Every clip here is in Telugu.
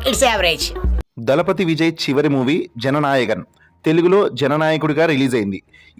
It's average. దళపతి విజయ్ చివరి మూవీ జననాయకన్ తెలుగులో జననాయకుడిగా రిలీజ్ అయింది.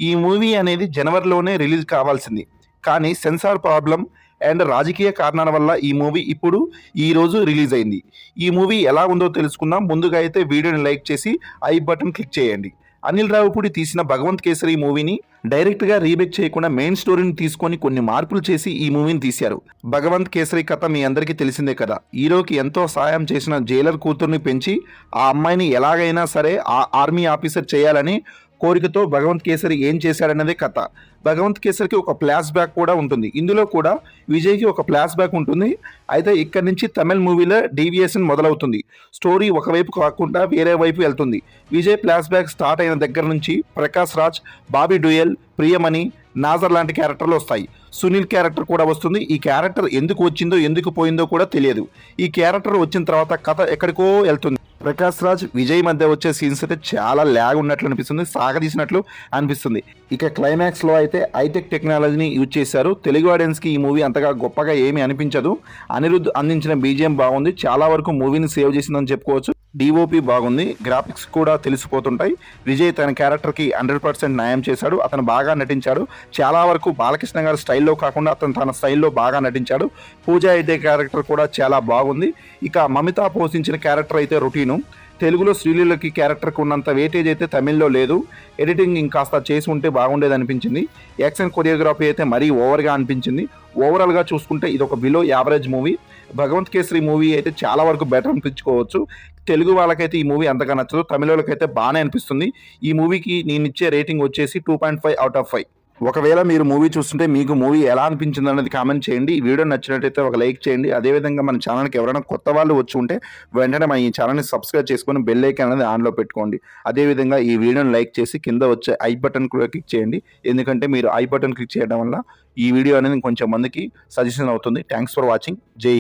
ఈ మూవీ అనేది జనవరిలోనే రిలీజ్ కావాల్సింది, కానీ సెన్సార్ ప్రాబ్లం అండ్ రాజకీయ కారణాల వల్ల ఈ మూవీ ఇప్పుడు ఈ రోజు రిలీజ్ అయింది. ఈ మూవీ ఎలా ఉందో తెలుసుకుందాం. ముందుగా అయితే వీడియోని లైక్ చేసి ఐ బటన్ క్లిక్ చేయండి. అనిల్ రావిపూడి తీసిన భగవంత్ కేసరి మూవీని డైరెక్ట్గా రీమేక్ చేయకుండా మెయిన్ స్టోరీని తీసుకొని కొన్ని మార్పులు చేసి ఈ మూవీని తీశారు. భగవంత్ కేసరి కథ మీ అందరికీ తెలిసిందే కదా. హీరోకి ఎంతో సాయం చేసిన జైలర్ కూతుర్ని పెంచి ఆ అమ్మాయిని ఎలాగైనా సరే ఆ ఆర్మీ ఆఫీసర్ చేయాలని కోరికతో భగవంత్ కేసరి ఏం చేశాడన్నదే కథ. భగవంత్ కేసరికి ఒక ఫ్లాష్ బ్యాక్ కూడా ఉంటుంది. ఇందులో కూడా విజయ్కి ఒక ఫ్లాష్ బ్యాక్ ఉంటుంది. అయితే ఇక్కడ నుంచి తమిళ్ మూవీలో డీవియేషన్ మొదలవుతుంది. స్టోరీ ఒకవైపు కాకుండా వేరే వైపు వెళ్తుంది. విజయ్ ఫ్లాష్ బ్యాక్ స్టార్ట్ అయిన దగ్గర నుంచి ప్రకాష్ రాజ్, బాబీ డ్యూయల్, ప్రియమణి, నాజర్ లాంటి క్యారెక్టర్లు వస్తాయి. సునీల్ క్యారెక్టర్ కూడా వస్తుంది. ఈ క్యారెక్టర్ ఎందుకు వచ్చిందో ఎందుకు పోయిందో కూడా తెలియదు. ఈ క్యారెక్టర్ వచ్చిన తర్వాత కథ ఎక్కడికో వెళ్తుంది. ప్రకాష్ రాజ్, విజయ్ మధ్య వచ్చే సీన్స్ అయితే చాలా ల్యాగ్ ఉన్నట్లు అనిపిస్తుంది, సాగదీసినట్లు అనిపిస్తుంది. ఇక క్లైమాక్స్లో అయితే హైటెక్ టెక్నాలజీని యూజ్ చేశారు. తెలుగు ఆడియన్స్కి ఈ మూవీ అంతగా గొప్పగా ఏమీ అనిపించదు. అనిరుద్ధ్ అందించిన బీజిఎం బాగుంది, చాలా వరకు మూవీని సేవ్ చేసిందని చెప్పుకోవచ్చు. డిఓపి బాగుంది, గ్రాఫిక్స్ కూడా తెలిసిపోతుంటాయి. విజయ్ తన క్యారెక్టర్కి 100% న్యాయం చేశాడు. అతను బాగా నటించాడు. చాలా వరకు బాలకృష్ణ గారి స్టైల్లో కాకుండా అతను తన స్టైల్లో బాగా నటించాడు. పూజా హెగ్డే క్యారెక్టర్ కూడా చాలా బాగుంది. ఇక మమిత పోషించిన క్యారెక్టర్ అయితే రొటీను. తెలుగులో శ్రీలీలకి క్యారెక్టర్కి ఉన్నంత వెయిటేజ్ అయితే తమిళ్లో లేదు. ఎడిటింగ్ ఇంకాస్త చేసి ఉంటే బాగుండేది అనిపించింది. యాక్షన్ కొరియోగ్రఫీ అయితే మరీ ఓవర్గా అనిపించింది. ఓవరాల్గా చూసుకుంటే ఇది ఒక below average movie. Bhagavanth Kesari movie అయితే చాలా వరకు బెటర్ అనిపించుకోవచ్చు. తెలుగు వాళ్ళకైతే ఈ మూవీ అంతగా నచ్చదు, తమిళ వాళ్ళకైతే బాగానే అనిపిస్తుంది. ఈ మూవీకి నేను ఇచ్చే రేటింగ్ వచ్చేసి 2.5 అవుట్ ఆఫ్ 5. ఒకవేళ మీరు మూవీ చూస్తుంటే మీకు మూవీ ఎలా అనిపించింది అన్నది కామెంట్ చేయండి. ఈ వీడియో నచ్చినట్టయితే ఒక లైక్ చేయండి. అదేవిధంగా మన ఛానల్కి ఎవరైనా కొత్త వాళ్ళు వచ్చి ఉంటే వెంటనే మన ఈ ఛానల్ని సబ్స్క్రైబ్ చేసుకొని బెల్ ఐకాన్ అనేది ఆన్లో పెట్టుకోండి. అదేవిధంగా ఈ వీడియోని లైక్ చేసి కింద వచ్చే ఐ బటన్ కూడా క్లిక్ చేయండి. ఎందుకంటే మీరు ఐ బటన్ క్లిక్ చేయడం వల్ల ఈ వీడియో అనేది కొంచెం మందికి సజెషన్ అవుతుంది. Thanks for watching. జై